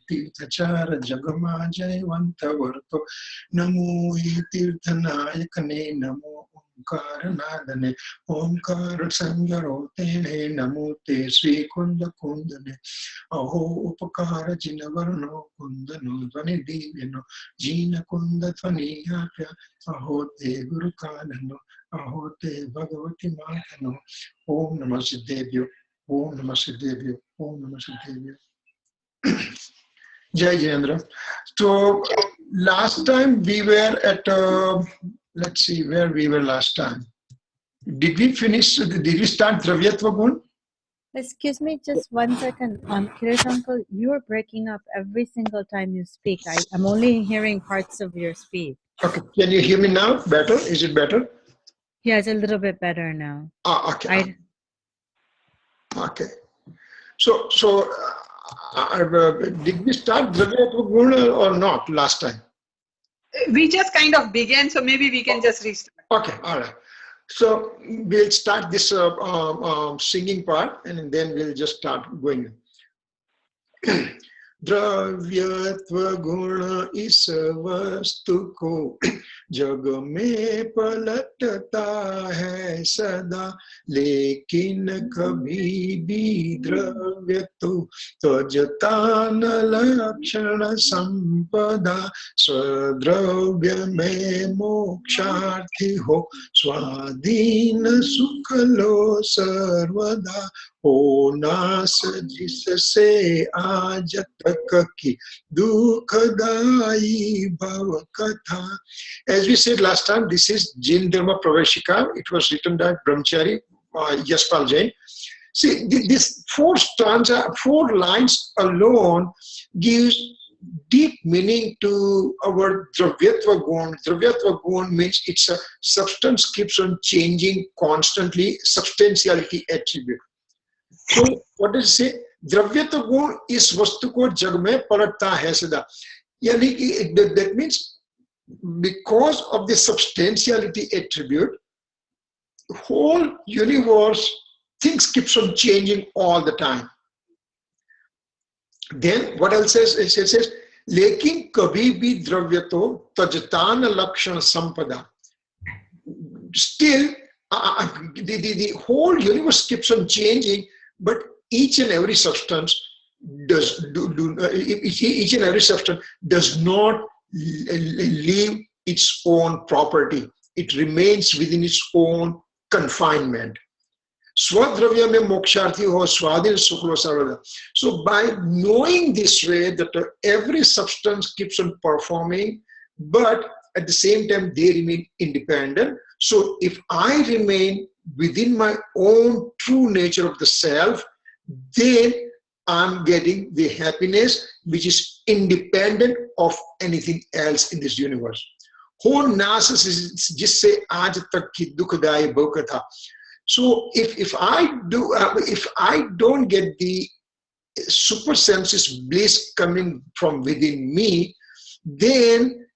तीर्थचार जगमा जयवंत वर्तो नमो हे तीर्थनायकने नमो ओंकार नादने ओंकार संगरो तेने नमो ते श्री कुंद कुंदने अहो उपकार जिन वर्णो कुंदनो ध्वनि दीव्यनो जीन कुंद ध्वनि आप्य अहो ते गुरु काननो अहो ते भगवती मातनो ओम नमः सिद्धेभ्यो ओम नमः सिद्धेभ्यो ओम नमः सिद्धेभ्यो Jai Jayendra. So last time we were at, let's see where we were last time. Did we finish, did we start Dravyatva Gun? Excuse me, just 1 second. Kirish uncle, you are breaking up every single time you speak. I'm only hearing parts of your speech. Okay, can you hear me now? Better? Is it better? Yeah, it's a little bit better now. Okay. Okay. So did we start Dravyatva Gun or not last time? We just kind of began, so maybe we can just restart. Okay, all right. So we'll start this singing part and then we'll just start going. द्रव्यत्व गुण इस वस्तु को जग में पलटता है सदा लेकिन कभी भी द्रव्य तो त्यजता न लक्षण संपदा स्वद्रव्य में मोक्षार्थी हो स्वाधीन सुख लो सर्वदा हो नास जिससे आज तक की दुखदाई भव कथा. As we said last time, this is Jain Dharma Praveshika. It was written by Brahmachari Yashpal Jain. See, this four lines alone gives deep meaning to our Dravyatva Gun. Dravyatva Gun means it's a substance keeps on changing constantly, substantiality attribute. So what does it say? Dravyatva Gun is vastu ko jag mein palatta hai sada. Yani that means because of the substantiality attribute, whole universe, things keeps on changing all the time. Then what else says? It says, lekin kabhi bhi dravyato tajtana lakshana sampada. Still, the whole universe keeps on changing, but each and every substance does not leave its own property. It remains within its own confinement. Swadravya mein moksharthi ho swadhin suklo sarvada. So by knowing this way that every substance keeps on performing, but at the same time they remain independent. So if I remain within my own true nature of the self, then I'm getting the happiness which is independent of anything else in this universe. Ho nas jisse aaj tak ki dukhdai bhukatha. So if I don't get the super senses bliss coming from within me, then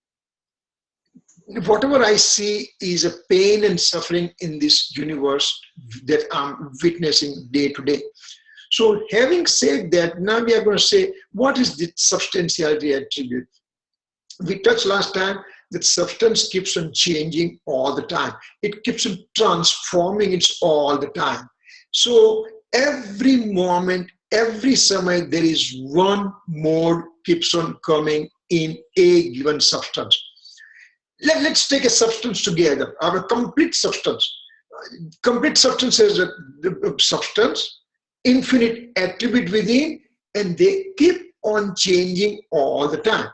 whatever I see is a pain and suffering in this universe that I'm witnessing day to day. So having said that, now we are going to say, what is the substantiality attribute? We touched last time that substance keeps on changing all the time. It keeps on transforming it all the time. So every moment, every summer, there is one mode keeps on coming in a given substance. Let's take a substance together, our complete substance. Complete substance is the substance, infinite attribute within, and they keep on changing all the time.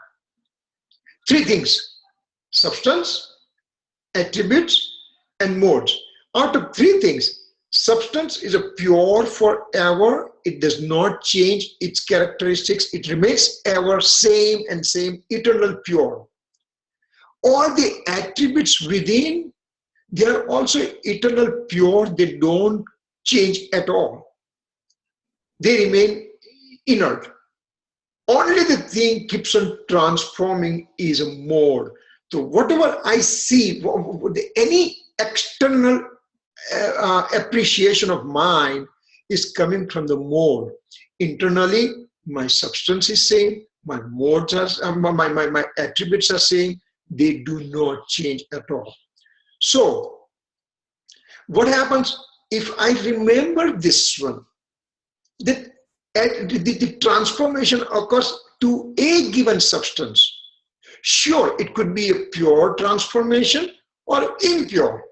Three things: substance, attributes, and modes. Out of three things, substance is a pure forever. It does not change its characteristics. It remains ever same and same, eternal pure. All the attributes within, they are also eternal pure. They don't change at all. They remain inert. Only the thing keeps on transforming is a mode. So whatever I see, any external appreciation of mine is coming from the mode. Internally, my substance is same, my modes are, my attributes are same. They do not change at all. So what happens if I remember this one? That the transformation occurs to a given substance. Sure, it could be a pure transformation or impure,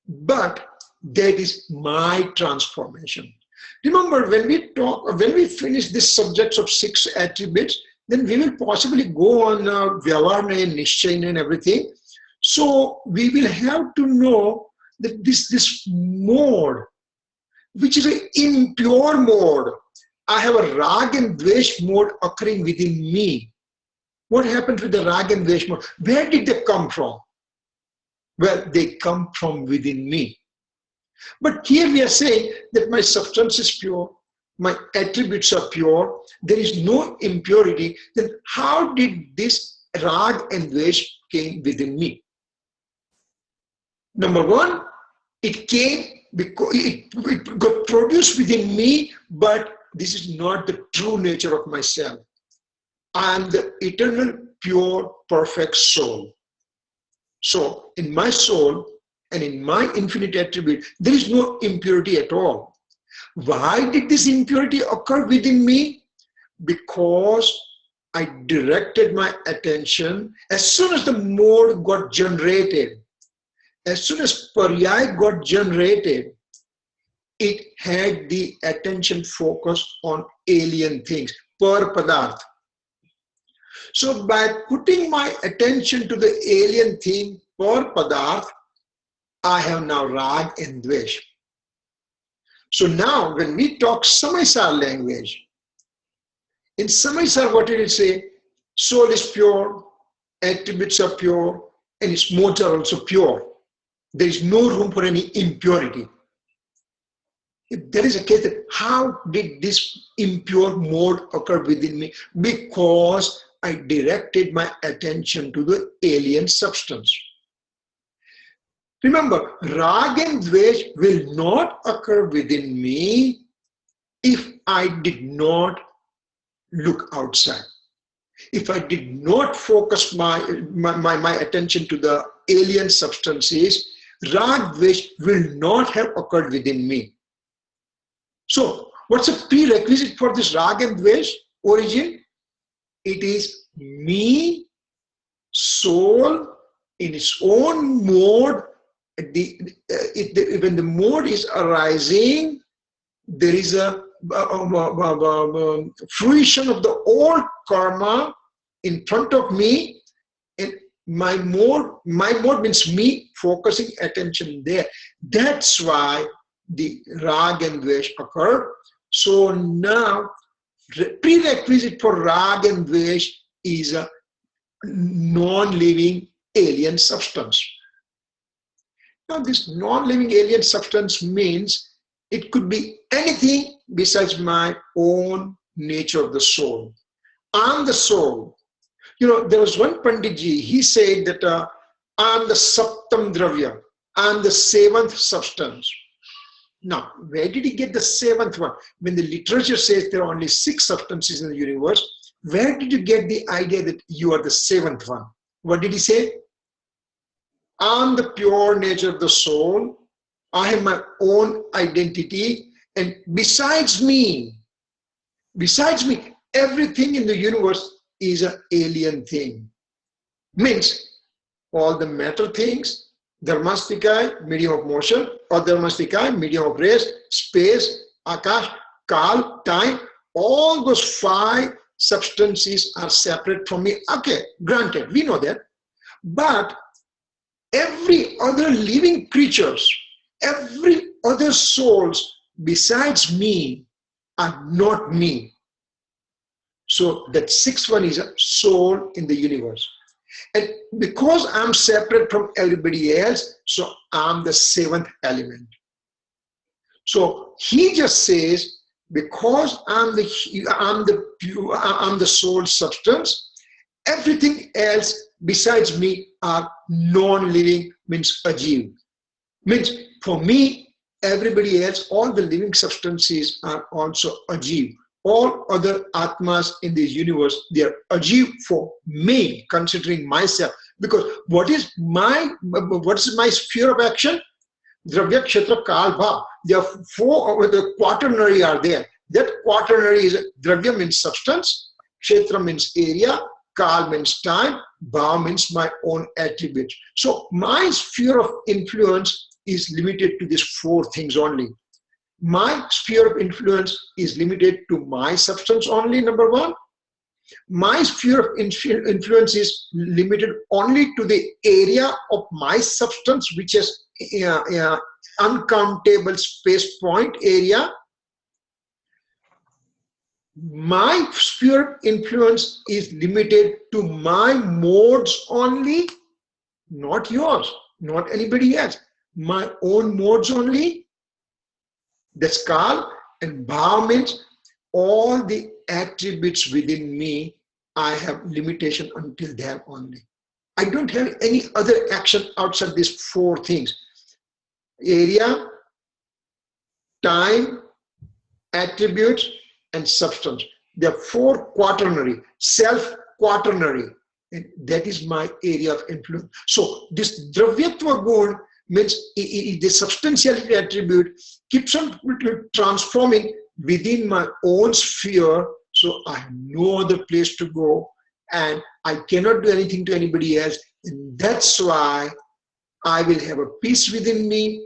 but that is my transformation. Remember, when we finish this subjects of 6 attributes, then we will possibly go on Vyavarna and Nishchayana and everything. So we will have to know that this mode, which is an impure mode, I have a rag and dvesh mode occurring within me. What happened with the rag and dvesh mode? Where did they come from? Well, they come from within me. But here we are saying that my substance is pure, my attributes are pure, there is no impurity. Then how did this rag and dvesh came within me? Number one, it came because it got produced within me, but this is not the true nature of myself. I am the eternal, pure, perfect soul. So in my soul and in my infinite attribute, there is no impurity at all. Why did this impurity occur within me? Because I directed my attention as soon as the mode got generated. As soon as Paryay got generated, it had the attention focused on alien things, per padarth. So by putting my attention to the alien thing, per padarth, I have now rag and dvesh. So now when we talk Samaysar language, in Samaysar what did it say? Soul is pure, attributes are pure, and its modes are also pure. There is no room for any impurity. If there is a case, that how did this impure mode occur within me? Because I directed my attention to the alien substance. Remember, rag and dvesh will not occur within me if I did not look outside. If I did not focus my attention to the alien substances, rag dvesh will not have occurred within me. So, what's a prerequisite for this rag and dvesh origin? It is me, soul, in its own mode. When the mode is arising, there is a fruition of the old karma in front of me, and my mode means me focusing attention there. That's why the rag and dvesh occur. So now prerequisite for rag and dvesh is a non-living alien substance. Now this non-living alien substance means it could be anything besides my own nature of the soul. I'm the soul. You know, there was one Panditji, he said that I'm the Saptam Dravya, I'm the 7th substance. Now, where did he get the 7th one? When the literature says there are only 6 substances in the universe, where did you get the idea that you are the 7th one? What did he say? I'm the pure nature of the soul. I have my own identity. And besides me, everything in the universe is an alien thing. Means all the matter things, Dharmastika, medium of motion, or Dharmastika, medium of rest, space, Akash, Kal, time, all those 5 substances are separate from me. Okay, granted, we know that. But every other living creatures, every other souls besides me are not me. So that 6th one is a soul in the universe. And because I'm separate from everybody else, so I'm the 7th element. So he just says, because I'm the soul substance, everything else besides me are non-living, means ajiv. Means for me, everybody else, all the living substances are also ajiv, all other Atmas in this universe, they are ajiv for me, considering myself. Because what is my sphere of action? Dravya, Kshetra, Kal, Bha. There are four, the quaternary are there. That quaternary is, Dravya means substance, Kshetra means area, Kal means time, Bha means my own attribute. So my sphere of influence is limited to these four things only. My sphere of influence is limited to my substance only, number one. My sphere of influence is limited only to the area of my substance, which is uncountable space point area. My sphere of influence is limited to my modes only, not yours, not anybody else. My own modes only. That's Kal, and Bha means all the attributes within me, I have limitation until there only. I don't have any other action outside these four things. Area, time, attributes, and substance. There are four quaternary, self-quaternary, and that is my area of influence. So this Dravyatva Gun means the substantiality attribute keeps on transforming within my own sphere, so I have no other place to go and I cannot do anything to anybody else. And that's why I will have a peace within me,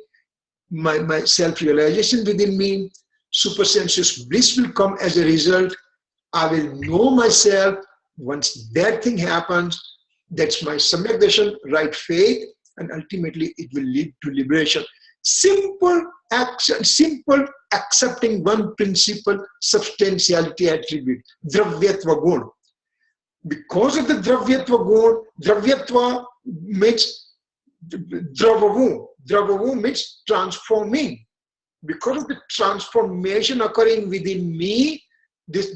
my self-realization within me, supersensuous bliss will come as a result. I will know myself. Once that thing happens, that's my samyak darshan, right faith, and ultimately it will lead to liberation. Simple action, simple accepting one principle, substantiality attribute, Dravyatva Gun. Because of the Dravyatva Gun, Dravyatva means Dravavu. Dravavu means transforming. Because of the transformation occurring within me, this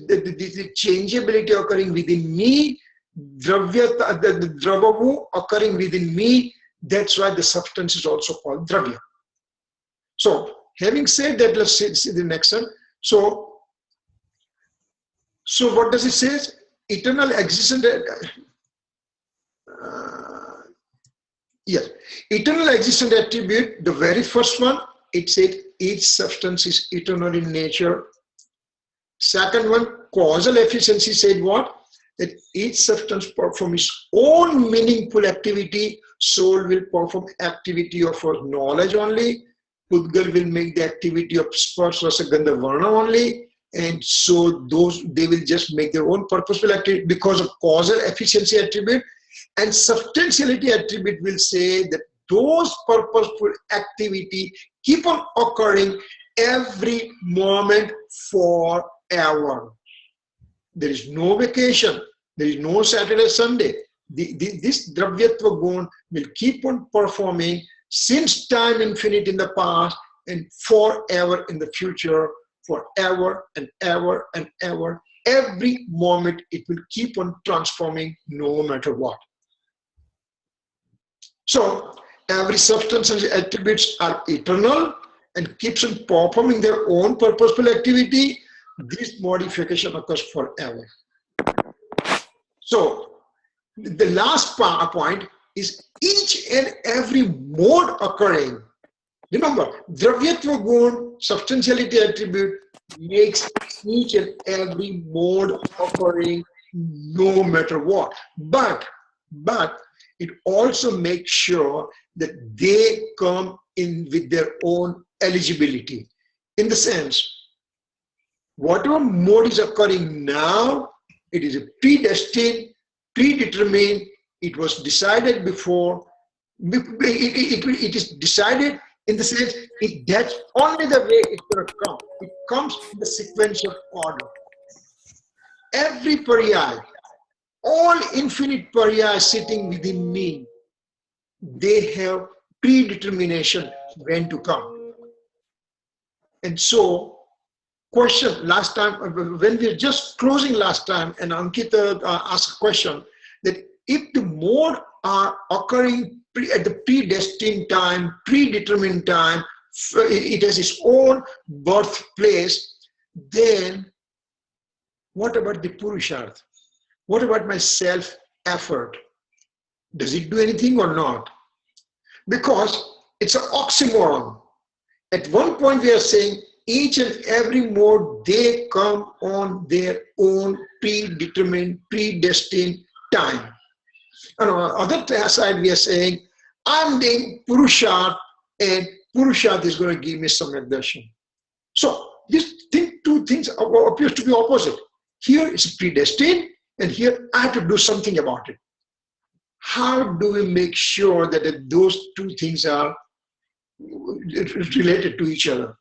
changeability occurring within me, the Dravavu occurring within me, that's why the substance is also called Dravya. So, having said that, let's see the next one. So what does it say? Eternal existence. Yes, eternal existence attribute. The very first one, it said each substance is eternal in nature. Second one, causal efficiency said what? That each substance performs its own meaningful activity. Soul will perform activity of knowledge only. Pudgal will make the activity of Sparsh, Rasa, Gandha, Varna only. And so they will just make their own purposeful activity because of causal efficiency attribute. And substantiality attribute will say that those purposeful activity keep on occurring every moment forever. There is no vacation. There is no Saturday, Sunday. This Dravyatva Gun will keep on performing since time infinite in the past and forever in the future, forever and ever and ever. Every moment it will keep on transforming no matter what. So every substance and attributes are eternal and keeps on performing their own purposeful activity. This modification occurs forever. So the last point is each and every mode occurring. Remember, Dravyatva Gun, substantiality attribute, makes each and every mode occurring no matter what. But it also makes sure that they come in with their own eligibility. In the sense, whatever mode is occurring now, it is a predestined, predetermined, it was decided before, it is decided in the sense, that's only the way it's going to come. It comes in the sequential order. Every pariyai, all infinite pariyai sitting within me, they have predetermination when to come. And so, question last time, when we were just closing last time, and Ankita asked a question, that if the mode are occurring at the predestined time, predetermined time, it has its own birthplace, then What about the Purusharth? What about my self-effort? Does it do anything or not? Because it's an oxymoron. At one point we are saying each and every mode, they come on their own predetermined, predestined time. And on the other side we are saying, I'm doing Purusharth and Purusharth is going to give me Samyak Darshan. So these two things appear to be opposite. Here it's predestined and here I have to do something about it. How do we make sure that those two things are related to each other?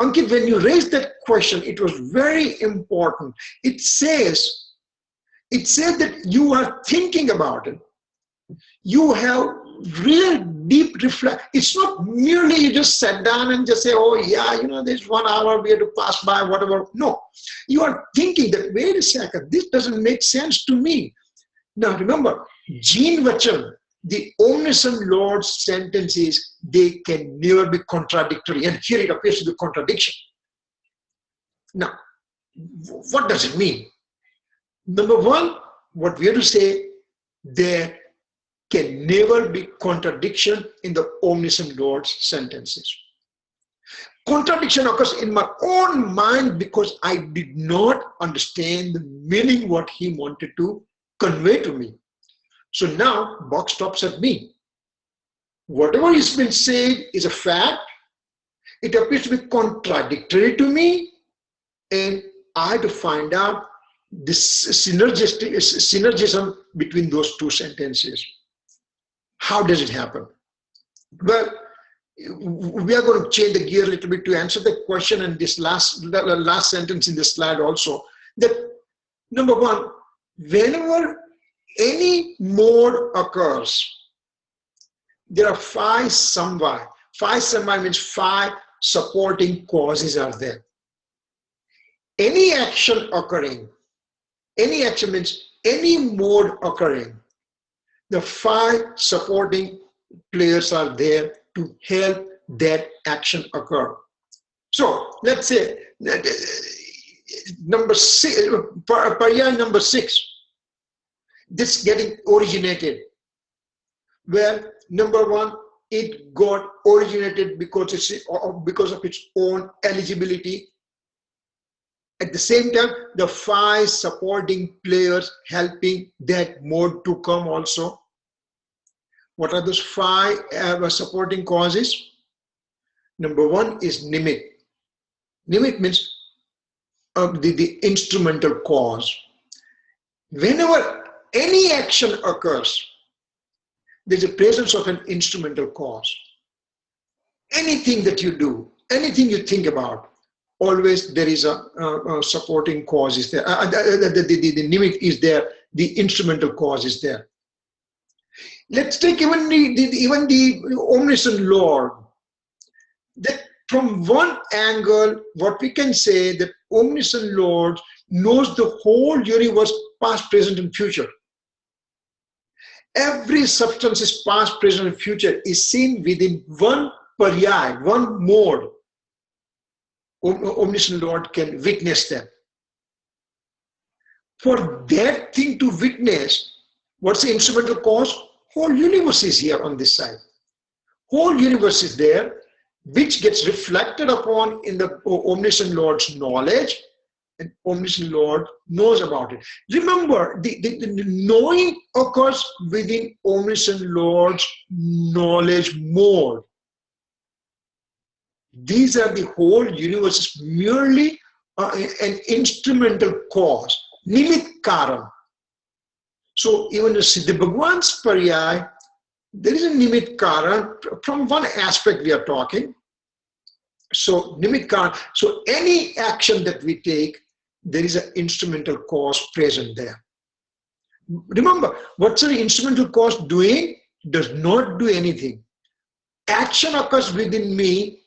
Ankit, when you raised that question, it was very important. It says that you are thinking about it. You have real deep reflect. It's not merely you just sat down and just say, oh yeah, there's 1 hour we have to pass by, whatever. No, you are thinking that, wait a second, this doesn't make sense to me. Now remember, Jeen Vachan, the omniscient Lord's sentences, they can never be contradictory. And here it appears to be contradiction. Now, what does it mean? Number one, what we have to say, there can never be contradiction in the omniscient Lord's sentences. Contradiction occurs in my own mind because I did not understand the meaning what he wanted to convey to me. So now, buck stops at me. Whatever has been said is a fact. It appears to be contradictory to me, and I have to find out this synergism between those two sentences. How does it happen? Well, we are going to change the gear a little bit to answer the question and this last sentence in this slide also. That number one, whenever any mode occurs, there are 5 samvaya. 5 samvaya means 5 supporting causes are there. Any action occurring, any action means any mode occurring, the 5 supporting players are there to help that action occur. So let's say that number 6, paryay number 6, this getting originated. Well, number one, it got originated because of its own eligibility. At the same time, the 5 supporting players helping that mode to come also. What are those 5 supporting causes? Number one is nimit. Nimit means the instrumental cause. Whenever any action occurs, there's a presence of an instrumental cause. Anything that you do, anything you think about, always there is a supporting cause is there. The nimit is there, the instrumental cause is there. Let's take even the omniscient Lord. That from one angle, what we can say that omniscient Lord knows the whole universe, past, present, and future. Every substance is past, present, and future is seen within one paryay, one mode. Omniscient Lord can witness them. For that thing to witness, what's the instrumental cause? Whole universe is here on this side. Whole universe is there, which gets reflected upon in the omniscient Lord's knowledge, and omniscient Lord knows about it. Remember, the knowing occurs within omniscient Lord's knowledge mode. These are the whole universe is merely an instrumental cause, nimit karan. So even the Siddha Bhagwan's paryay, there is a nimit karan from one aspect we are talking. So nimit karan, so any action that we take, there is an instrumental cause present there. Remember, what's the instrumental cause doing? Does not do anything. Action occurs within me.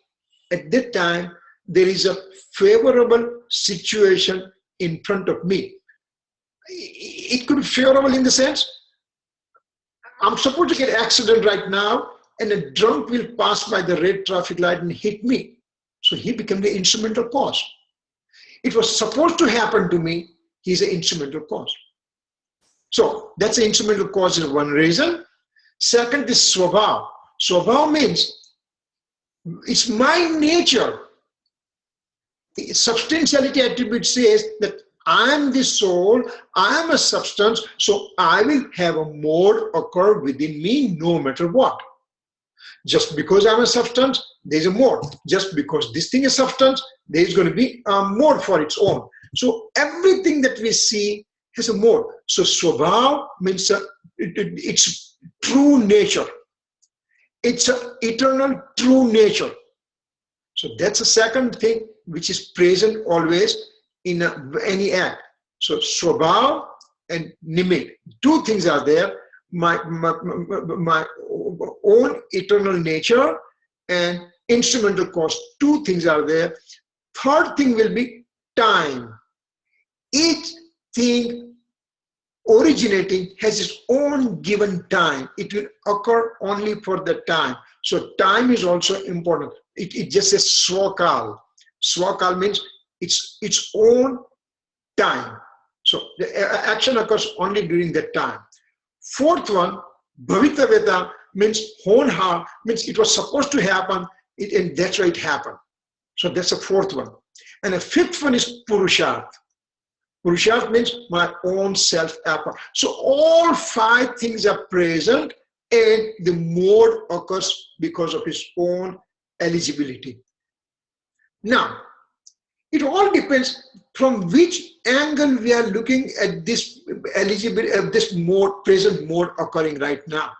At that time, there is a favorable situation in front of me. It could be favorable in the sense, I'm supposed to get an accident right now, and a drunk will pass by the red traffic light and hit me. So he became the instrumental cause. It was supposed to happen to me. He's an instrumental cause. So that's the instrumental cause is one reason. Second is swabhav. Swabhav means it's my nature. The substantiality attribute says that I am the soul, I am a substance, so I will have a mode occur within me no matter what. Just because I'm a substance, there's a mode. Just because this thing is substance, there's going to be a mode for its own. So everything that we see has a mode. So swabhav means it's true nature. It's an eternal true nature. So that's the second thing which is present always in any act. So swabhav and nimit, two things are there. My own eternal nature and instrumental cause, two things are there. Third thing will be time. Each thing originating has its own given time. It will occur only for the time. So time is also important. It just says swakal. Swakal means its own time. So the action occurs only during that time. Fourth one, bhavitavyata, means honha, means it was supposed to happen, and that's why it happened. So that's the fourth one. And the fifth one is purusharth. Purusharth means my own self-effort. So all five things are present, and the mode occurs because of his own eligibility. Now, it all depends from which angle we are looking at this eligibility of this mode, present mode occurring right now.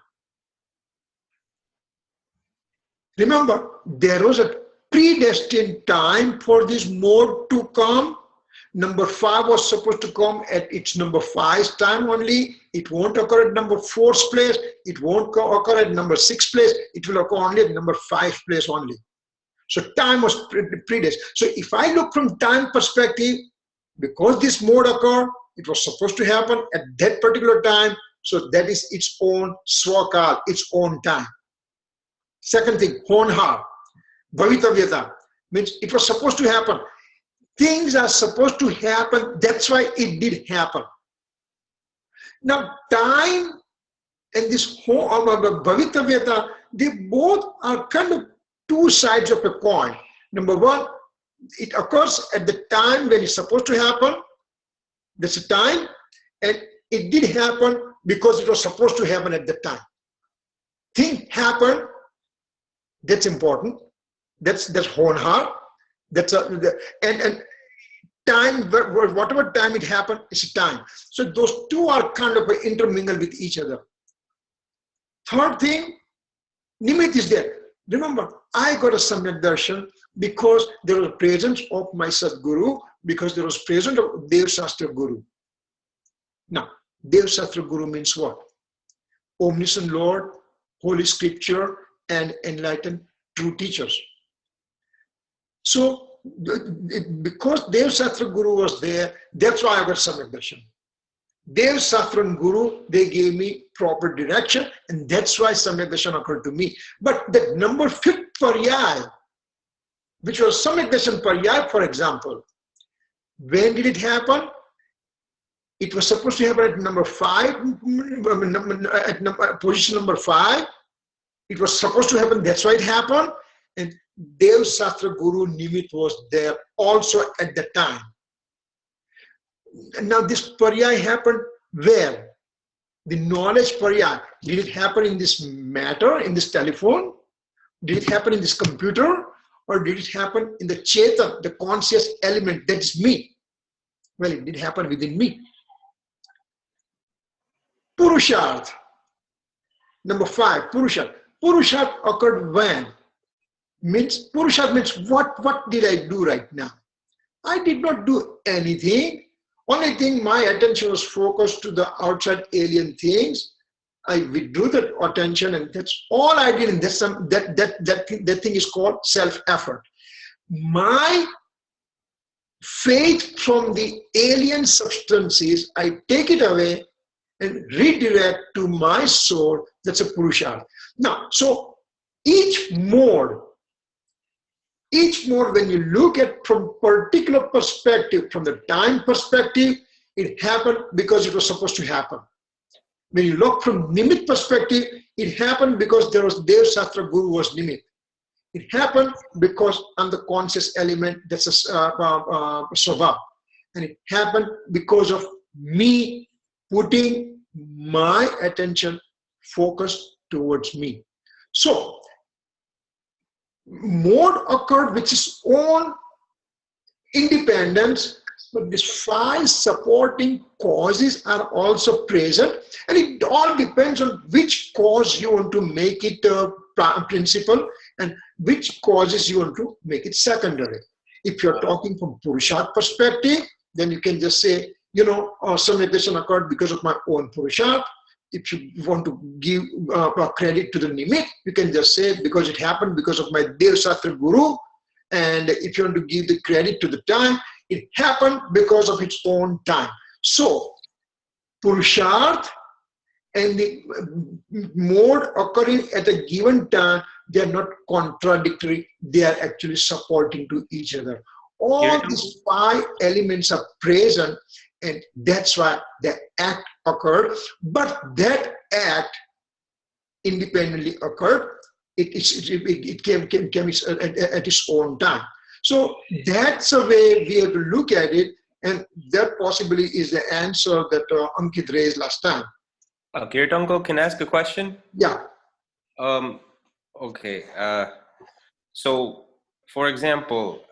Remember, there was a predestined time for this mode to come. Number 5 was supposed to come at its number 5's time only. It won't occur at number 4's place. It won't occur at number 6's place. It will occur only at number 5's place only. So time was predestined. So if I look from time perspective, because this mode occurred, it was supposed to happen at that particular time. So that is its own swakal, its own time. Second thing, honha, bhavitavyata, means it was supposed to happen. Things are supposed to happen. That's why it did happen. Now, time and this bhavitavyata, they both are kind of two sides of a coin. Number one, it occurs at the time when it's supposed to happen. That's the time. And it did happen because it was supposed to happen at the time. Thing happened. That's important. That's honha. That's and time, whatever time it happened, it's time. So those two are kind of intermingled with each other. Third thing, nimit is there. Remember, I got a Samyak Darshan because there was presence of my Sadguru, because there was presence of Dev Shastra Guru. Now, Dev Shastra Guru means what? Omniscient Lord, Holy Scripture, and enlightened true teachers. So, because Dev Shastra Guru was there, that's why I got Samyak Darshan. Dev Shastra Guru, they gave me proper direction, and that's why Samyak Darshan occurred to me. But the number 5th paryay, which was Samyak Darshan paryay, for example, when did it happen? It was supposed to happen at number 5, at position number 5. It was supposed to happen, that's why it happened. And Dev Shastra Guru Nimit was there also at the time. Now this paryay happened where? The knowledge paryay. Did it happen in this matter, in this telephone? Did it happen in this computer? Or did it happen in the Chetan, the conscious element that is me? Well, it did happen within me. Purusharth. Number 5, Purusharth. Purusharth occurred when? Purusharth means what did I do right now? I did not do anything. Only thing, my attention was focused to the outside alien things. I withdrew that attention, and that's all I did. And that's that thing is called self-effort. My faith from the alien substances, I take it away and redirect to my soul. That's a Purusharth. Now, so each mode each mode, when you look at from particular perspective, from the time perspective, it happened because it was supposed to happen. When you look from Nimit perspective, it happened because there was Dev Shastra Guru was Nimit. It happened because I'm the conscious element, that's a Swabha. And it happened because of me putting my attention focused towards me. So, mode occurred which is on independence, but these 5 supporting causes are also present, and it all depends on which cause you want to make it principal and which causes you want to make it secondary. If you're talking from Purusharth perspective, then you can just say, you know, some negation occurred because of my own Purusharth. If you want to give credit to the Nimit, you can just say because it happened because of my Dev Shastra Guru. And if you want to give the credit to the time, it happened because of its own time. So, Purusharth and the mode occurring at a given time, they are not contradictory. They are actually supporting to each other. All these 5 elements are present, and that's why the act occurred. But that act independently occurred. It came at its own time. So that's a way we have to look at it, and that possibly is the answer that Ankit raised last time. Kirtanko, can I ask a question? Yeah. Okay. So, for example,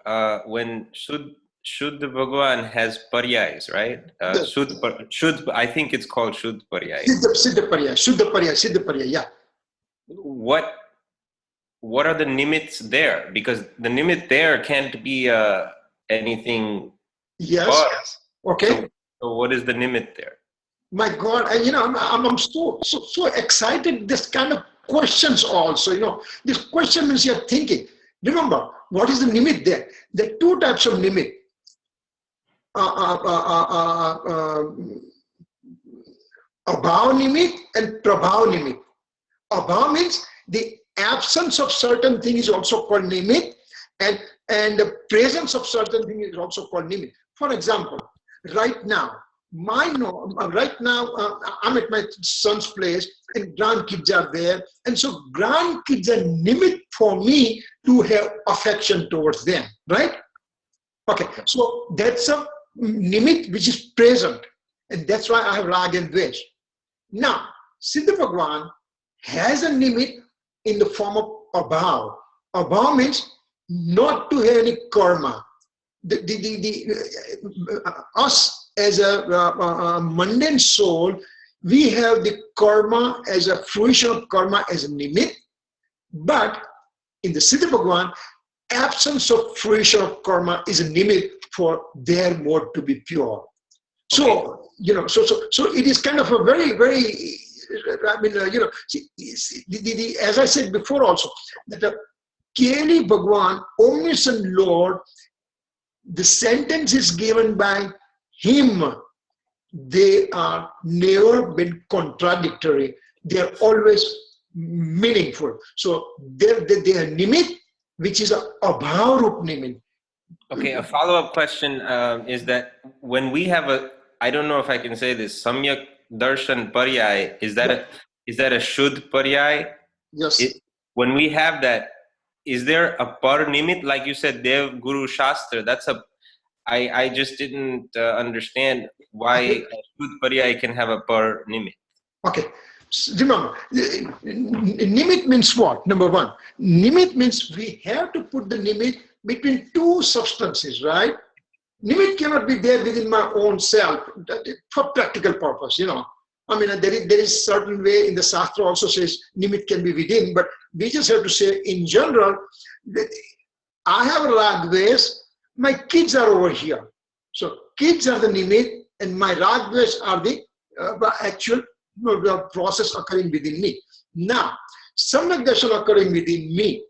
when Shuddha Bhagavan has paryais, right? Shuddha, I think it's called Shuddha Paryai. Shuddha Paryai, yeah. What are the nimits there? Because the nimit there can't be anything. Yes. Okay. So what is the nimit there? My God, you know, I'm so excited. This kind of questions also, you know, this question means you're thinking. Remember, what is the nimit there? There are 2 types of nimit. Abhav nimit and prabhav nimit. Abhav means the absence of certain thing is also called nimit, and the presence of certain thing is also called nimit. For example, right now, I'm at my son's place and grandkids are there, and so grandkids are nimit for me to have affection towards them, right? Okay, so that's a nimit which is present, and that's why I have rag and dvesh. Now, Siddha Bhagavan has a nimit in the form of abhav. Abhav means not to have any karma. Us as a mundane soul, we have the karma as a fruition of karma as a nimit, but in the Siddha Bhagavan, absence of fruition of karma is a nimit for their mode to be pure. So, you know, so it is kind of a very, very, I mean, you know, see, as I said before also, that the Keli Bhagavan, omniscient Lord, the sentence is given by him. They are never been contradictory. They are always meaningful. So they are nimit, which is a abhav-rup nimit. Okay, a follow-up question is that when we have a, I don't know if I can say this, Samyak Darshan Paryai, is that a Shuddh Paryai? Yes. When we have that, is there a par nimit, like you said, Dev Guru Shastra? That's a, I just didn't understand why a Shuddh Paryai can have a par nimit. Okay. Remember, nimit means what? Number one, nimit means we have to put the nimit between 2 substances, right? Nimit cannot be there within my own self for practical purpose, you know. I mean, there is certain way in the Shastra also says nimit can be within, but we just have to say in general, that I have a ragdvesh, my kids are over here. So kids are the nimit and my ragdvesh are the actual process occurring within me. Now, Samyak Darshan occurring within me.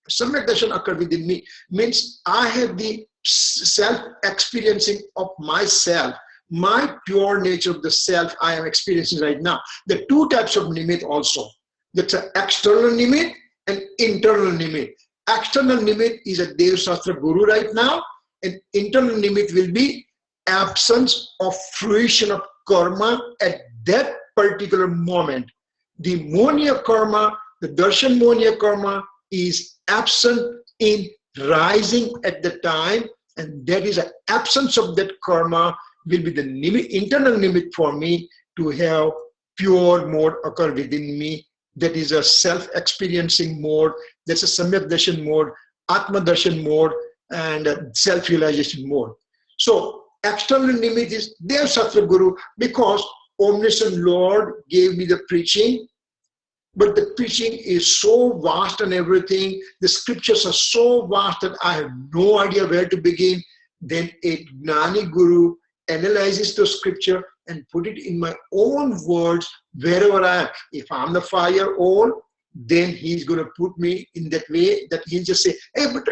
Samyak Darshan occur within me means I have the self-experiencing of myself, my pure nature of the self I am experiencing right now. There are 2 types of nimit also. That's an external nimit and internal nimit. external nimit is a Dev Shastra Guru right now, and internal nimit will be absence of fruition of karma at that particular moment. The Monia karma, the Darshan Monia karma is absent in rising at the time, and that is an absence of that karma will be the nimit, internal nimit for me to have pure mode occur within me. That is a self-experiencing mode, that's a Samyak Darshan mode, Atma Darshan mode, and a self-realization mode. So external nimit is Dev Shastra Guru, because Omniscient Lord gave me the preaching, but the preaching is so vast and everything, the scriptures are so vast that I have no idea where to begin. Then a Gnani Guru analyzes the scripture and put it in my own words wherever I am. If I'm the 5-year-old, then he's going to put me in that way that he'll just say, hey, but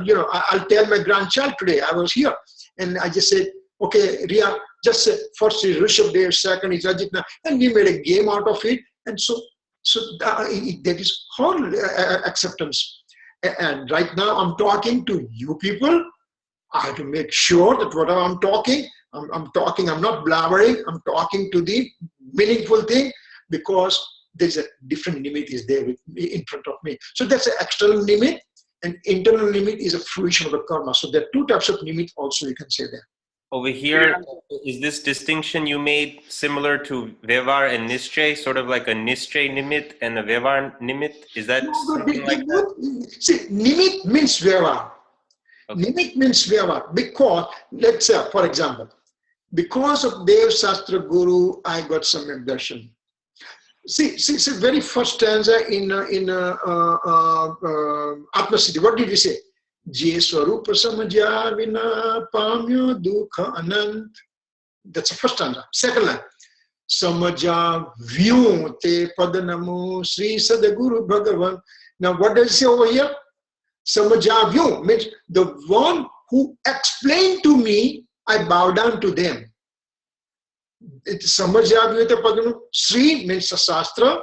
you know, I'll tell my grandchild today, I was here. And I just said, okay, Ria, just say, first is Rishabh Dev, second is Ajitna. And we made a game out of it. And so that is whole acceptance. And right now I'm talking to you people. I have to make sure that whatever I'm talking, I'm not blabbering, I'm talking to the meaningful thing, because there's a different nimit is there with me, in front of me. So that's an external nimit, and internal nimit is a fruition of the karma. So there are two types of nimit also, you can say that. Over here, is this distinction you made similar to Vevar and Nischay, sort of like a Nischay nimit and a Vevar nimit? Is that something like that? See, nimit means Vevar. Okay. Nimit means Vevar, because, let's say, for example, because of Dev Shastra Guru, I got Samyak Darshan. See, very first stanza in Atma-Siddhi, what did we say? Je Swarupa Samajya Vina Pamyo Dukha Anant. That's the first stanza. Second line. Samajya Vyu Te Padanamu Sri Sadaguru Bhagavan. Now what does it say over here? Samajya Vyu means the one who explained to me, I bow down to them. Samajya Vyu Te Padanamu. Sri means Shastra,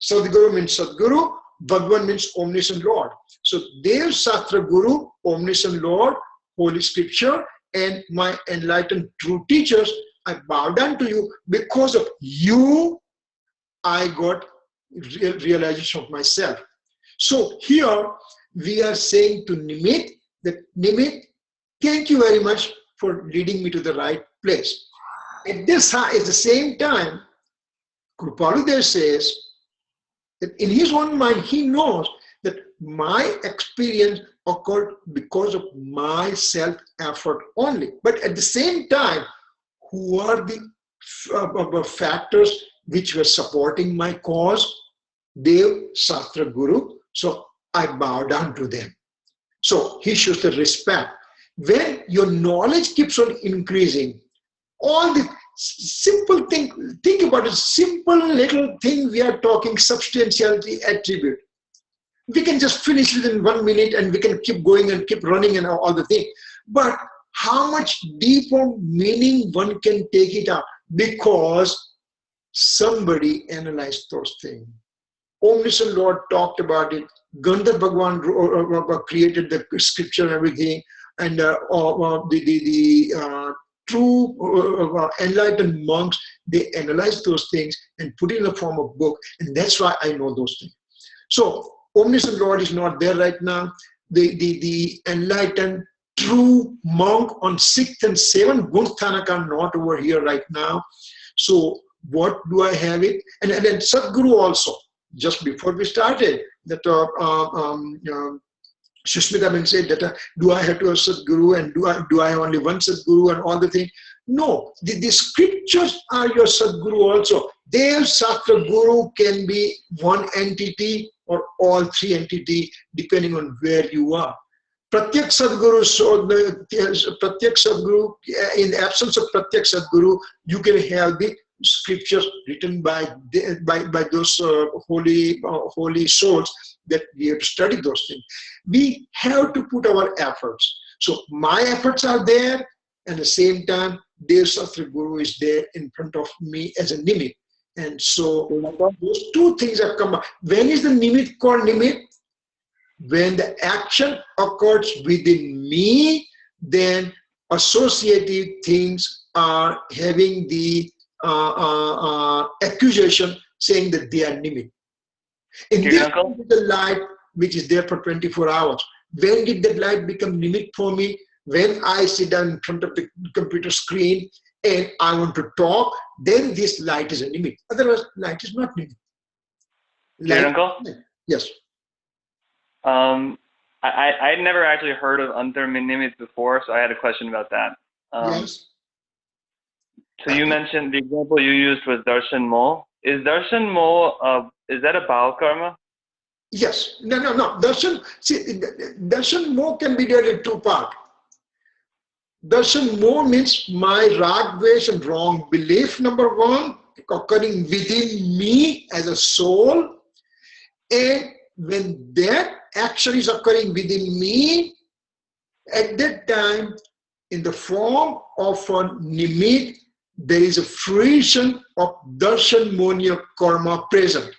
Sadguru means Sadguru, Bhagavan means Omniscient Lord. So Dev Shastra Guru, Omniscient Lord, Holy Scripture, and my enlightened true teachers, I bow down to you. Because of you, I got realization of myself. So here we are saying to Nimit that Nimit, thank you very much for leading me to the right place. At the same time, Kripaludev says that in his own mind, he knows that my experience occurred because of my self-effort only. But at the same time, who are the factors which were supporting my cause? Dev Shastra Guru. So I bow down to them. So he shows the respect. When your knowledge keeps on increasing, all the simple thing, think about it, simple little thing we are talking, substantiality attribute. We can just finish within 1 minute and we can keep going and keep running and all the thing. But how much deeper meaning one can take it up, because somebody analyzed those things. Omniscient Lord talked about it. Gandhar Bhagwan created the scripture and everything. And the true enlightened monks, they analyze those things and put it in the form of book. And that's why I know those things. So Omniscient Lord is not there right now. The enlightened true monk on 6th and 7th Gunsthanak are not over here right now. So what do I have it? And then Sadguru also, just before we started, that Sushmita said that do I have to have Sadguru, and do I have only one Sadguru and all the thing? No, the scriptures are your Sadguru also. Dev Shastra Guru can be one entity or all three entities depending on where you are. Pratyak Sadguru, so Pratyak Sadguru, in the absence of Pratyak Sadguru, you can have the scriptures written by those holy souls that we have to study those things. We have to put our efforts. So my efforts are there, and at the same time, Dev Shastra Guru is there in front of me as a nimit. And so those two things have come up. When is the nimit called nimit? When the action occurs within me, then associative things are having the accusation saying that they are nimit. In this the light which is there for 24 hours. When did that light become nimit for me? When I sit down in front of the computer screen and I want to talk, then this light is a nimit. Otherwise, light is not nimit. Yes. I'd never actually heard of antarnimit before, so I had a question about that. Yes. So you mentioned the example you used was darshan mo. Is darshan mo, is that a bhava karma? Yes. No. Darshan mo can be divided in two parts. Darshan mo means my rag, dvesh and wrong belief, number one, occurring within me as a soul. And when that action is occurring within me, at that time, in the form of a nimit, there is a fruition of darshan monya karma present.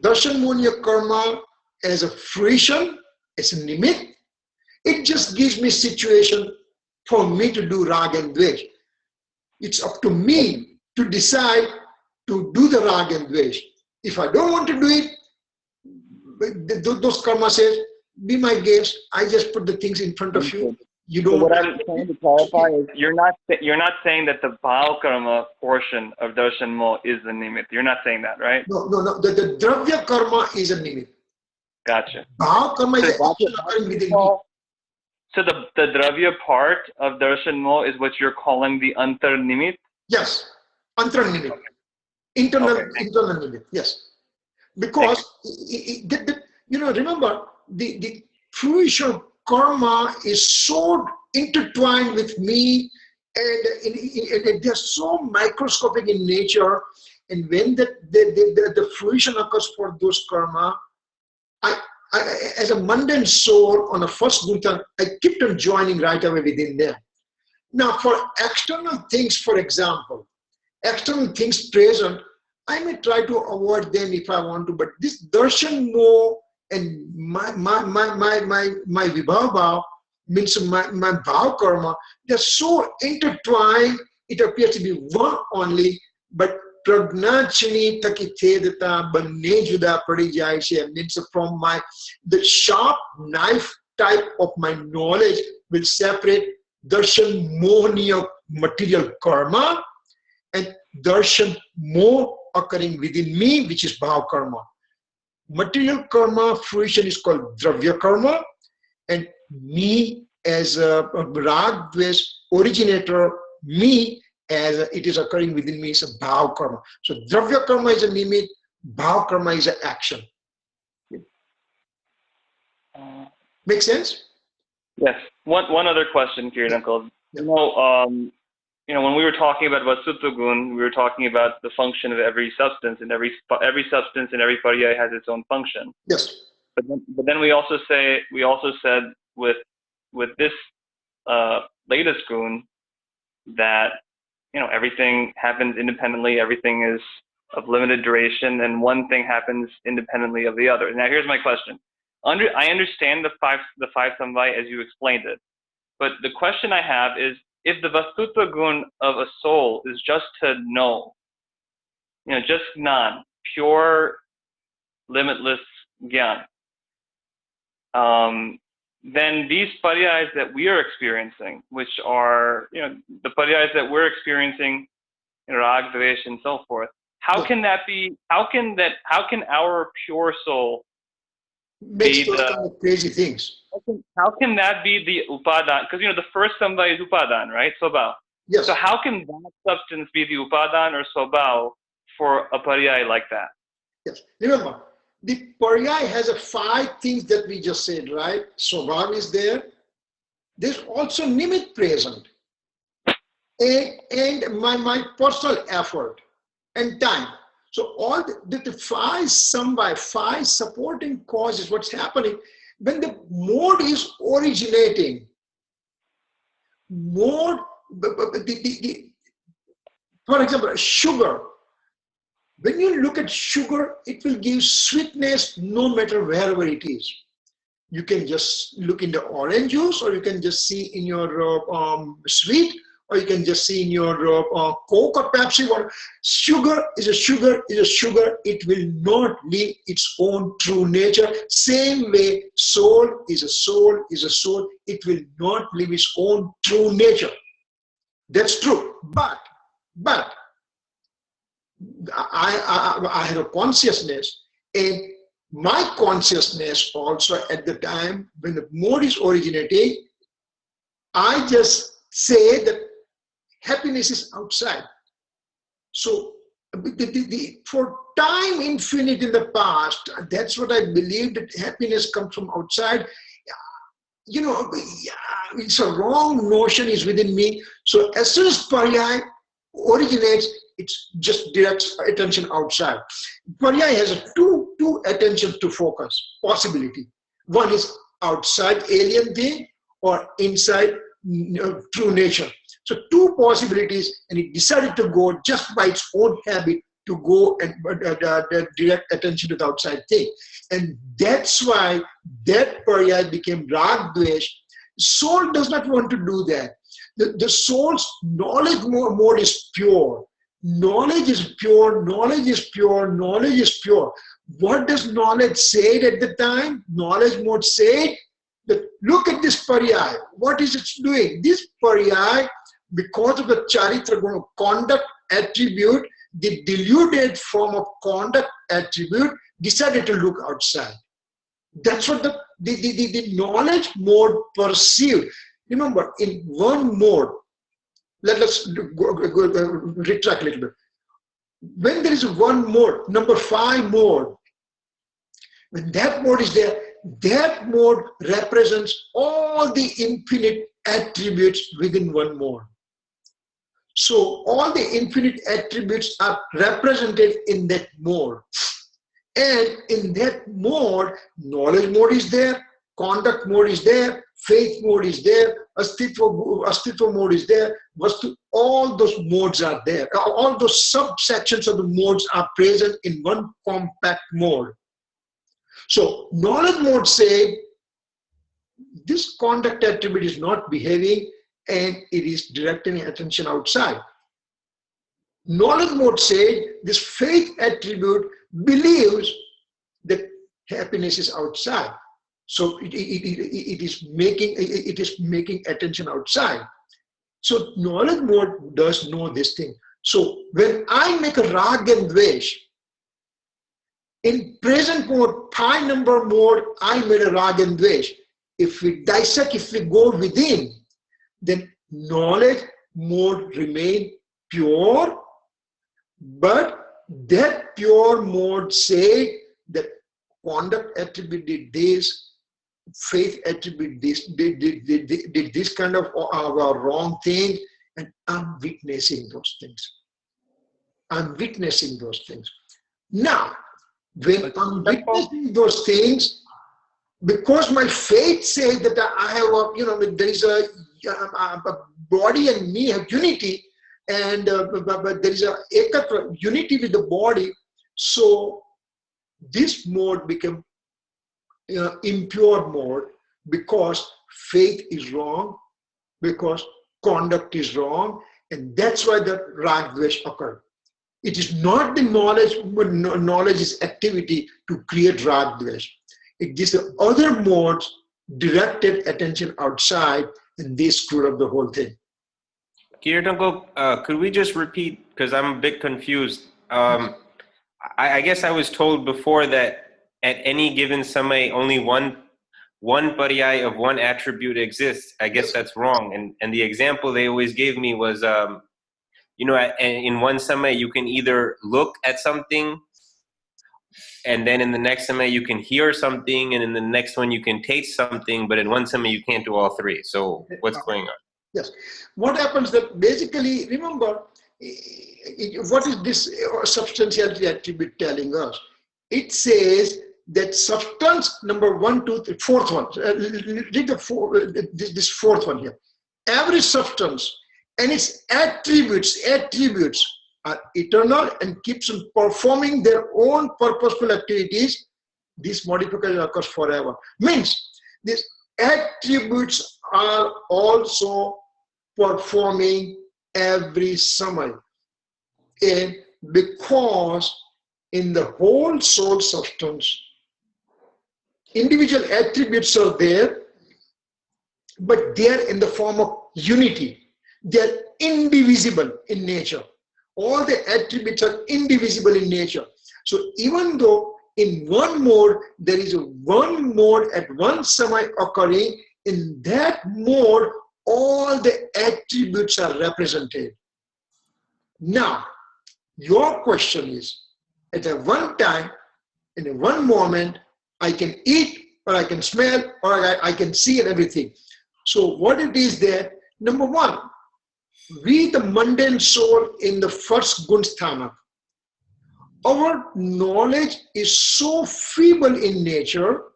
Darshan monya karma as a fruition, as a nimit, it just gives me situation for me to do rag and dvesh. It's up to me to decide to do the rag and dvesh. If I don't want to do it, those karma says, be my guest. I just put the things in front of you. You don't. So what I'm trying to clarify is you're not saying that the bhava karma portion of darshan mo is the nimit. You're not saying that, right? No. The dravya karma is a nimit. Gotcha. Bhava karma is action occurring within me. So the dravya part of darshan mo is what you're calling the antarnimit? Yes, antarnimit. Internal nimit. Yes. Because, remember, the fruition of karma is so intertwined with me, and they're so microscopic in nature. And when the fruition occurs for those karma, I as a mundane soul on a first gunta, I kept on joining right away within them. Now, for external things, for example, external things present, I may try to avoid them if I want to, but this darshan mo and my vibhava means my bhav karma, they're so intertwined, it appears to be one only, but pragnachani takithedata banne juda padi jai means from the sharp knife type of my knowledge will separate darshan mohaniya material karma and darshan mo occurring within me, which is bhav karma. Material karma fruition is called dravya karma, and me as a rag dvesh originator, me as it is occurring within me is a bhav karma. So dravya karma is a nimit, bhav karma is an action. Make sense? Yes. One other question, Kiran uncle. When we were talking about Vasutva Gun, we were talking about the function of every substance, and every substance and every pariyaya has its own function. Yes. But then we also said with this latest gun that everything happens independently, everything is of limited duration, and one thing happens independently of the other. Now here's my question. I understand the five samvaya as you explained it, but the question I have is, if the vastutva gun of a soul is just to know, just gnan, pure, limitless gyan, then these pariyas that we are experiencing, which are, the pariyas that we're experiencing, rag, dvesh, and so forth, how can our pure soul makes those kind of crazy things? How can that be the upadan? Because the first samvaya is upadan, right? Swabhav. Yes. So how can that substance be the upadan or swabhav for a pariyaya like that? Yes. Remember, the pariyaya has 5 things that we just said, right? Swabhav is there. There's also nimit present, and my personal effort and time. So all the 5 samvaya, 5 supporting causes, what's happening when the mode is originating. For example, sugar. When you look at sugar, it will give sweetness no matter wherever it is. You can just look in the orange juice, or you can just see in your sweet, or you can just see in your Coke or Pepsi. Or sugar is a sugar is a sugar. It will not live its own true nature. Same way, soul is a soul is a soul. It will not live its own true nature. That's true. But I have a consciousness, and my consciousness also at the time when the mode is originating, I just say that happiness is outside. So for time infinite in the past, that's what I believe, that happiness comes from outside. You know, it's a wrong notion is within me. So as soon as Pariyai originates, it just directs attention outside. Pariyai has two attentions to focus, possibility. One is outside alien thing, or inside true nature. So two possibilities, and it decided to go just by its own habit to go and direct attention to the outside thing. And that's why that Pariyai became Rag Dvesh. Soul does not want to do that. The soul's knowledge mode is pure. Knowledge is pure, knowledge is pure, knowledge is pure. What does knowledge say at the time? Knowledge mode said that look at this Pariyai. What is it doing? This Pariyai, because of the Charitra Guna, conduct attribute, the diluted form of conduct attribute, decided to look outside. That's what the knowledge mode perceived. Remember, in one mode, let us retract a little bit. When there is one mode, number 5 mode, when that mode is there, that mode represents all the infinite attributes within one mode. So all the infinite attributes are represented in that mode. And in that mode, knowledge mode is there, conduct mode is there, faith mode is there, astitva mode is there, all those modes are there. All those subsections of the modes are present in one compact mode. So knowledge mode say, this conduct attribute is not behaving and it is directing attention outside. Knowledge mode say, this faith attribute believes that happiness is outside. So it is making attention outside. So knowledge mode does know this thing. So when I make a Rag and Dvesh, in present mode, pi number mode, I made a Rag and Dvesh. If we dissect, if we go within, then knowledge mode remain pure, but that pure mode say that conduct attribute did this, faith attribute this, did this kind of wrong thing, and I'm witnessing those things. I'm witnessing those things. Now, when I'm witnessing those things, because my faith says that I have there is a body and me have unity, and but there is a ekatra, unity with the body. So this mode became impure mode, because faith is wrong, because conduct is wrong, and that's why the Rag Dvesh occurred. It is not the knowledge, knowledge is activity to create Rag Dvesh. It is the other modes directed attention outside, and they screwed up the whole thing. Kirtanko, could we just repeat, because I'm a bit confused. I guess I was told before that at any given samay, only one pariyai of one attribute exists. I guess that's wrong. And the example they always gave me was, in one samay, you can either look at something, and then in the next samay, you can hear something, and in the next one, you can taste something, but in one samay, you can't do all three. So what's going on? Yes. What happens that basically, remember, what is this substantiality attribute telling us? It says that substance number 1, 2, 3, fourth one. Read this fourth one here. Every substance and its attributes are eternal and keeps on performing their own purposeful activities, this modification occurs forever. Means these attributes are also performing every samay. And because in the whole soul substance, individual attributes are there, but they are in the form of unity. They are indivisible in nature. All the attributes are indivisible in nature. So even though in one mode, there is a one mode at one samay occurring, in that mode, all the attributes are represented. Now, your question is, at a one time, in a one moment, I can eat, or I can smell, or I can see and everything. So what it is there, number one, we the mundane soul in the first Gunsthana, our knowledge is so feeble in nature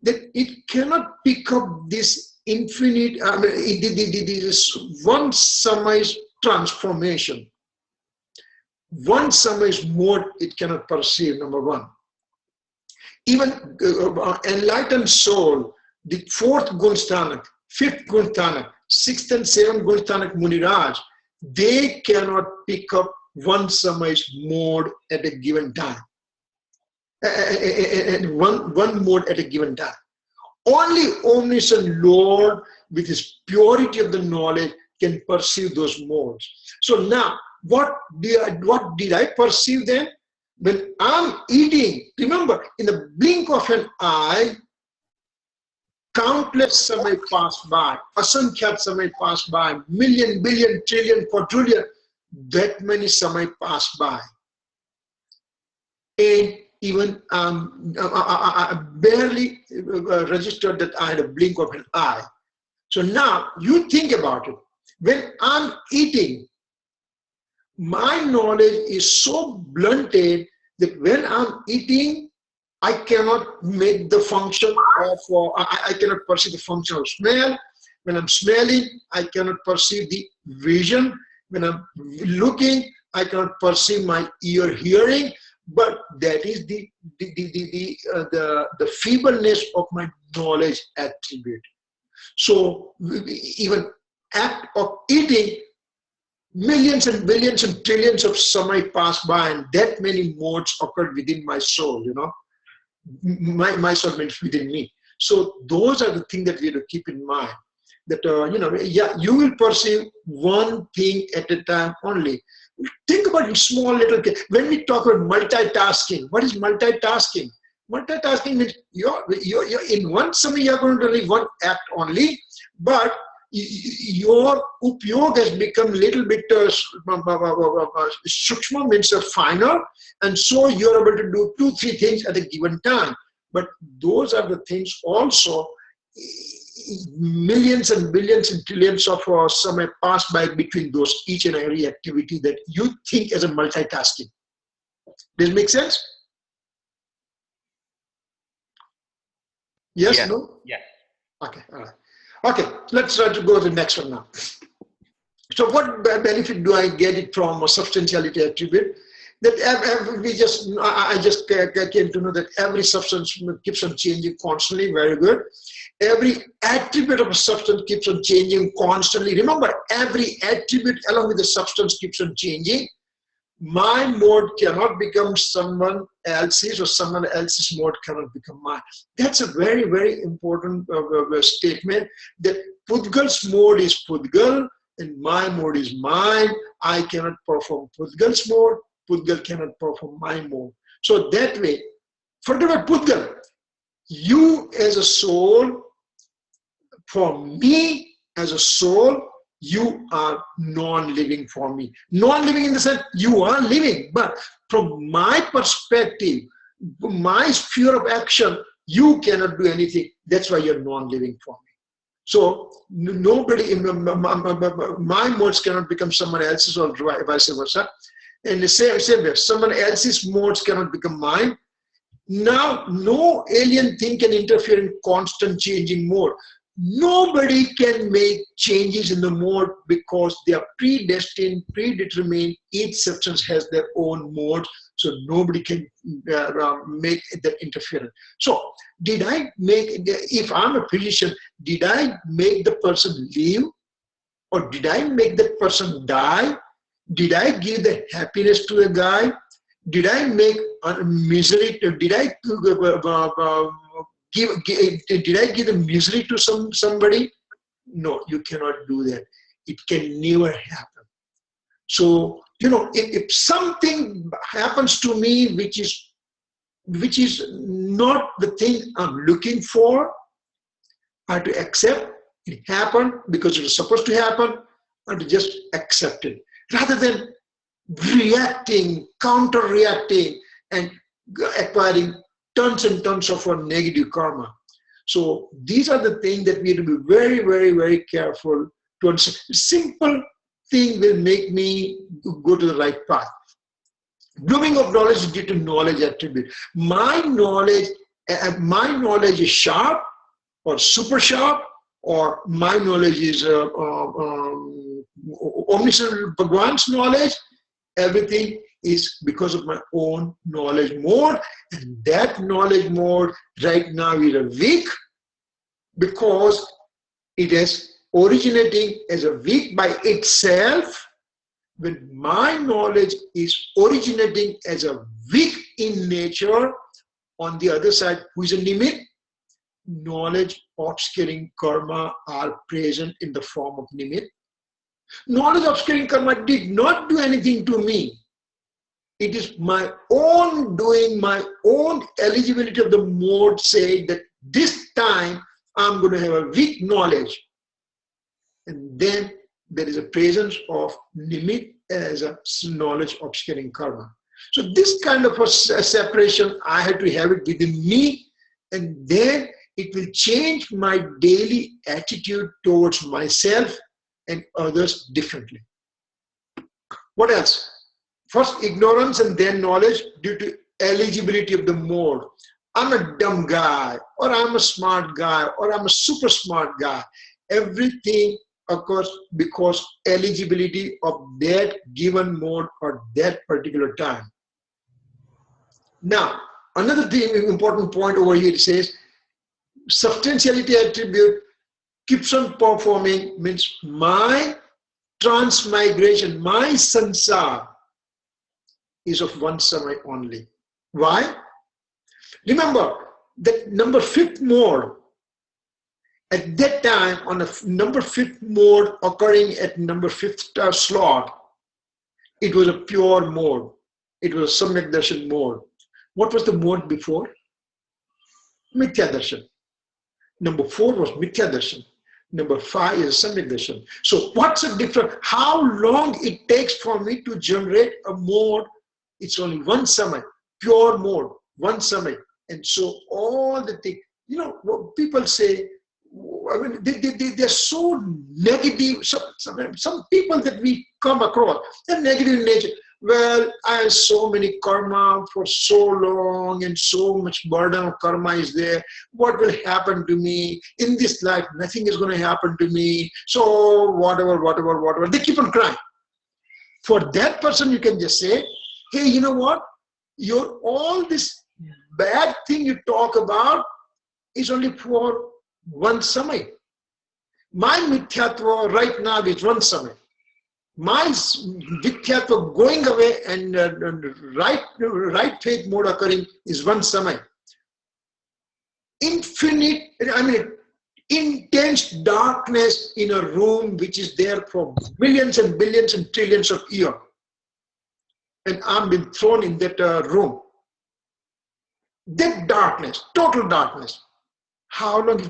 that it cannot pick up this infinite, this one samay's transformation. One samay's mode it cannot perceive, number one. Even enlightened soul, the fourth Gunsthana, fifth Gunsthana, sixth and seventh Gunsthana Muniraj, they cannot pick up one samay's mode at a given time. One mode at a given time. Only omniscient Lord with his purity of the knowledge can perceive those modes. So now, what did I perceive then? When I'm eating, remember, in the blink of an eye, countless samay pass by, asankhyat samay pass by, million, billion, trillion, quadrillion, that many samay pass by. And even I barely registered that I had a blink of an eye. So now you think about it. When I'm eating, my knowledge is so blunted that when I'm eating, I cannot make the function of, I cannot perceive the function of smell. When I'm smelling, I cannot perceive the vision. When I'm looking, I cannot perceive my ear hearing. But that is the feebleness of my knowledge attribute. So even act of eating, millions and billions and trillions of samay pass by, and that many modes occurred within my soul, you know. My soul means within me. So those are the things that we have to keep in mind. That, you know, yeah, you will perceive one thing at a time only. Think about it, small little, when we talk about multitasking, what is multitasking? Multitasking means you're in one samay, you're going to do one act only, but your upyog has become a little bit sukshma, means finer, and so you're able to do 2-3 things at a given time. But those are the things also, millions and billions and trillions of samay pass by between those each and every activity that you think as a multitasking. Does it make sense? Yes, no? Yeah. Okay, all right. Okay, let's try to go to the next one now. So what benefit do I get it from a substantiality attribute? That I just came to know that every substance keeps on changing constantly, very good. Every attribute of a substance keeps on changing constantly. Remember, every attribute along with the substance keeps on changing. My mode cannot become someone else's, or someone else's mode cannot become mine. That's a very, very important statement, that Pudgal's mode is Pudgal and my mode is mine. I cannot perform Pudgal's mode, Pudgal cannot perform my mode. So that way, forget about Pudgal. You as a soul, for me as a soul, you are non-living for me. Non-living in the sense you are living, but from my perspective, my sphere of action, you cannot do anything. That's why you're non-living for me. So nobody, my modes cannot become someone else's, or vice versa. And the same way, someone else's modes cannot become mine. Now, no alien thing can interfere in constant changing mode. Nobody can make changes in the mode because they are predestined, predetermined. Each substance has their own mode, so nobody can make that interference. So did I make, if I'm a physician, did I make the person live? Or did I make that person die? Did I give the happiness to a guy? Did I make misery? Did I give the misery to somebody? No, you cannot do that. It can never happen. So, if something happens to me which is not the thing I'm looking for, I have to accept it happened because it was supposed to happen, and to just accept it rather than reacting, counter-reacting, and acquiring tons and tons of negative karma. So these are the things that we have to be very, very, very careful to understand. Simple thing will make me go to the right path. Blooming of knowledge is due to knowledge attribute. My knowledge is sharp or super sharp, or my knowledge is omniscient Bhagwan's knowledge. Everything is because of my own knowledge mode, and that knowledge mode right now is weak because it is originating as a weak by itself. When my knowledge is originating as a weak in nature, on the other side, who is a nimit, knowledge obscuring karma are present in the form of nimit. Knowledge obscuring karma did not do anything to me. It is my own doing, my own eligibility of the mode saying that this time I'm going to have a weak knowledge. And then there is a presence of nimit as a knowledge obscuring karma. So this kind of a separation, I had to have it within me, and then it will change my daily attitude towards myself and others differently. What else? First ignorance and then knowledge due to eligibility of the mode. I'm a dumb guy, or I'm a smart guy, or I'm a super smart guy. Everything occurs because eligibility of that given mode or that particular time. Now, another thing, important point over here, it says, substantiality attribute keeps on performing, means my transmigration, my sansar is of one samay only. Why? Remember that number 5th mode, at that time on a number 5th mode occurring at number 5th slot, it was a pure mode. It was a Samyak Darshan mode. What was the mode before? Mithya Darshan. Number 4 was Mithya Darshan. Number 5 is Samyak Darshan. So what's the difference? How long it takes for me to generate a mode? It's only one samay, pure mode, one samay. And so all the things, what people say, I mean, they're so negative. Some people that we come across, they're negative in nature. Well, I have so many karma for so long and so much burden of karma is there. What will happen to me in this life? Nothing is going to happen to me. So whatever. They keep on crying. For that person, you can just say, hey, you know what? All this bad thing you talk about is only for one samay. My mithyatva right now is one samay. My mithyatva going away and right faith mode occurring is one samay. Intense darkness in a room which is there for millions and billions and trillions of years. And I'm been thrown in that room. That darkness, total darkness. How long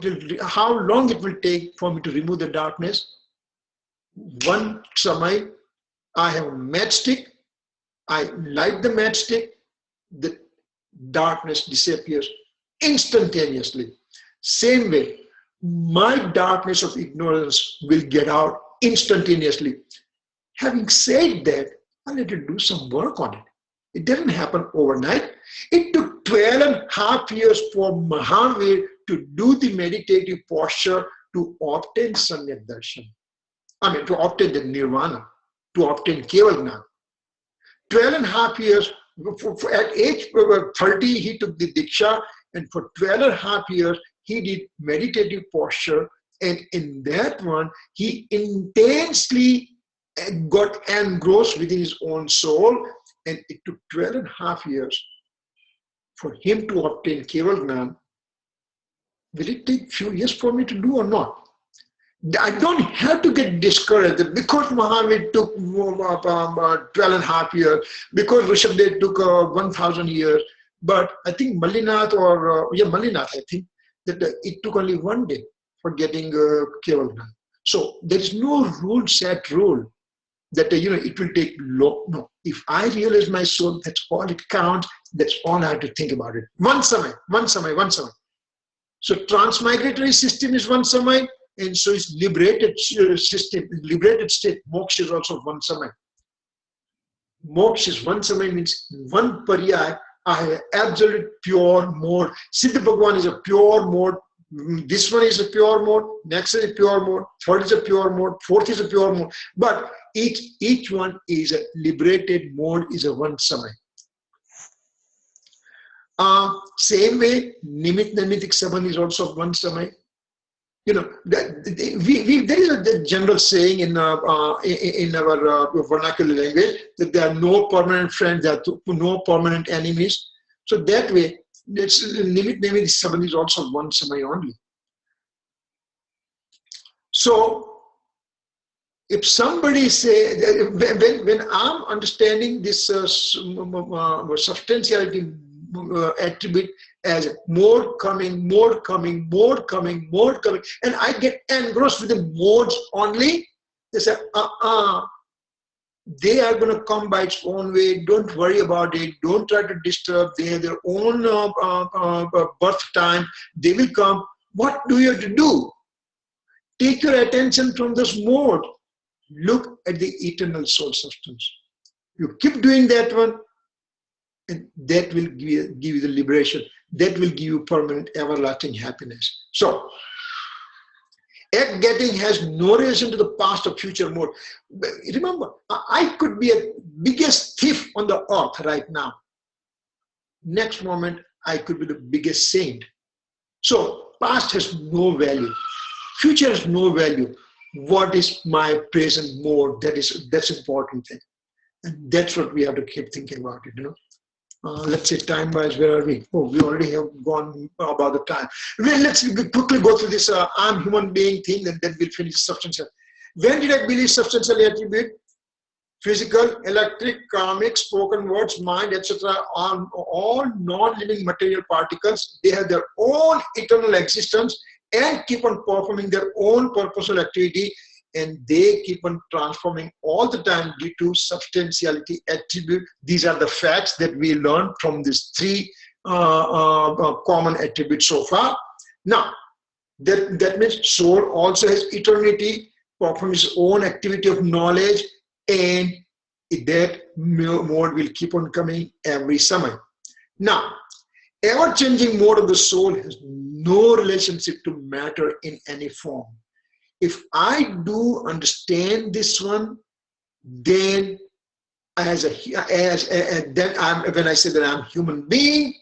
it will take for me to remove the darkness? One samay, I have a matchstick. I light the matchstick. The darkness disappears instantaneously. Same way, my darkness of ignorance will get out instantaneously. Having said that, I need to do some work on it. It didn't happen overnight. It took 12.5 years for Mahavir to do the meditative posture to obtain Samyak Darshan. I mean, to obtain the Nirvana, to obtain Keval Jnana. 12.5 years, at age 30, he took the Diksha, and for 12.5 years, he did meditative posture, and in that one, he intensely got engrossed within his own soul, and it took 12.5 years for him to obtain Keval Jnana. Will it take few years for me to do or not? I don't have to get discouraged because Mahavir took 12.5 years, because Rishabdev took 1,000 years. But I think Malinath Malinath, I think that it took only 1 day for getting Keval Jnana. So there is no set rule that it will take long. No, if I realize my soul, that's all it counts. That's all I have to think about it. One samay. So transmigratory system is one samay, and so is liberated system, liberated state. Moksha is also one samay. Moksha is one samay, means one pariyaya. I have absolute pure mode. Siddha Bhagwan is a pure mode. This one is a pure mode. Next is a pure mode. Third is a pure mode. Fourth is a pure mode. But each one is a liberated mode, is a one samay. Same way, Nimit Nimitik Saman is also one samay. There is a general saying in our vernacular language that there are no permanent friends, there are no permanent enemies. So that way, Nimit Nimitik Saman is also one samay only. So if somebody say, when I'm understanding this substantiality attribute as more coming, and I get engrossed with the modes only, they say, they are going to come by its own way, don't worry about it, don't try to disturb, they have their own birth time, they will come. What do you have to do? Take your attention from this mode, look at the eternal soul substance. You keep doing that one, and that will give you the liberation. That will give you permanent, everlasting happiness. So, act getting has no relation to the past or future mode. Remember, I could be a biggest thief on the earth right now. Next moment, I could be the biggest saint. So, past has no value. Future has no value. What is my present mode? That's important thing. And that's what we have to keep thinking about it, let's say time-wise, where are we? Oh, we already have gone about the time. Well, let's quickly go through this I'm human being thing, and then we'll finish substantial. When did I believe substantial attribute? Physical, electric, karmic, spoken words, mind, etc. on all non-living material particles. They have their own eternal existence and keep on performing their own purposeful activity, and they keep on transforming all the time due to substantiality attribute. These are the facts that we learned from these three common attributes so far. Now, that means soul also has eternity, performs its own activity of knowledge, and that mode will keep on coming every summer. Now, ever-changing mode of the soul has no relationship to matter in any form. If I do understand this one, then when I say that I'm a human being,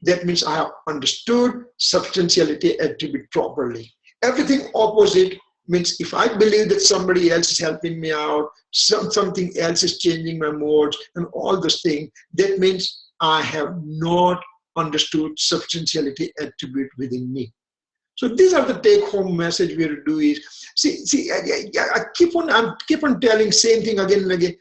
that means I have understood substantiality attribute properly. Everything opposite means if I believe that somebody else is helping me out, something else is changing my modes and all those things, that means I have not understood substantiality attribute within me. So these are the take-home message we have to do is, I keep on telling same thing again and again.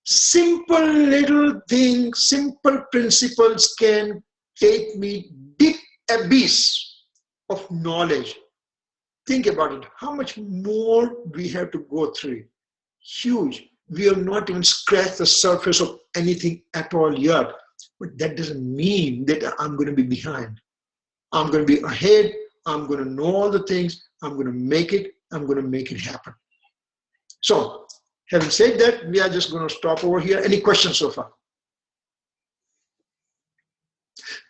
Simple little things, simple principles can take me deep abyss of knowledge. Think about it. How much more we have to go through? Huge. We have not even scratched the surface of anything at all yet. But that doesn't mean that I'm going to be behind. I'm going to be ahead. I'm going to know all the things. I'm going to make it. I'm going to make it happen. So, having said that, we are just going to stop over here. Any questions so far?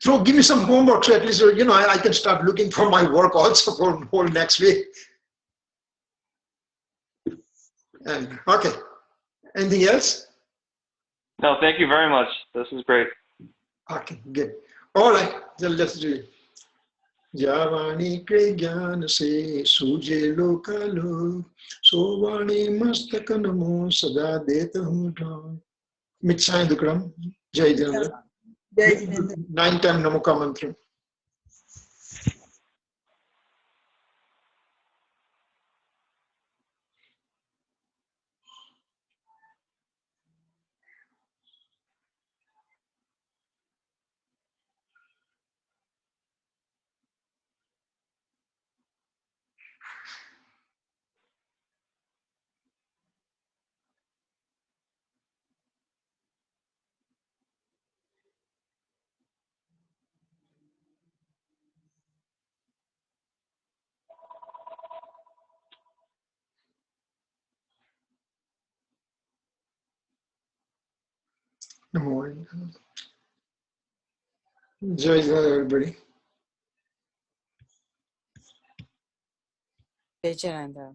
Give me some homework so at least, I can start looking for my work also for whole next week. And okay, anything else? No, thank you very much. This is great. Okay, good. All right, then let's do it. जावानी के ज्ञान से सूझे लोकालोक सोवाणी मस्तक नमो सदा देत हूँ ठान मिच्छाएं दुक्रम जय जिनेंद्र Jai Jinendra. 9 time नमो का मंत्र नमो जय Jinendra everybody Jai Jinendra.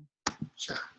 Ciao.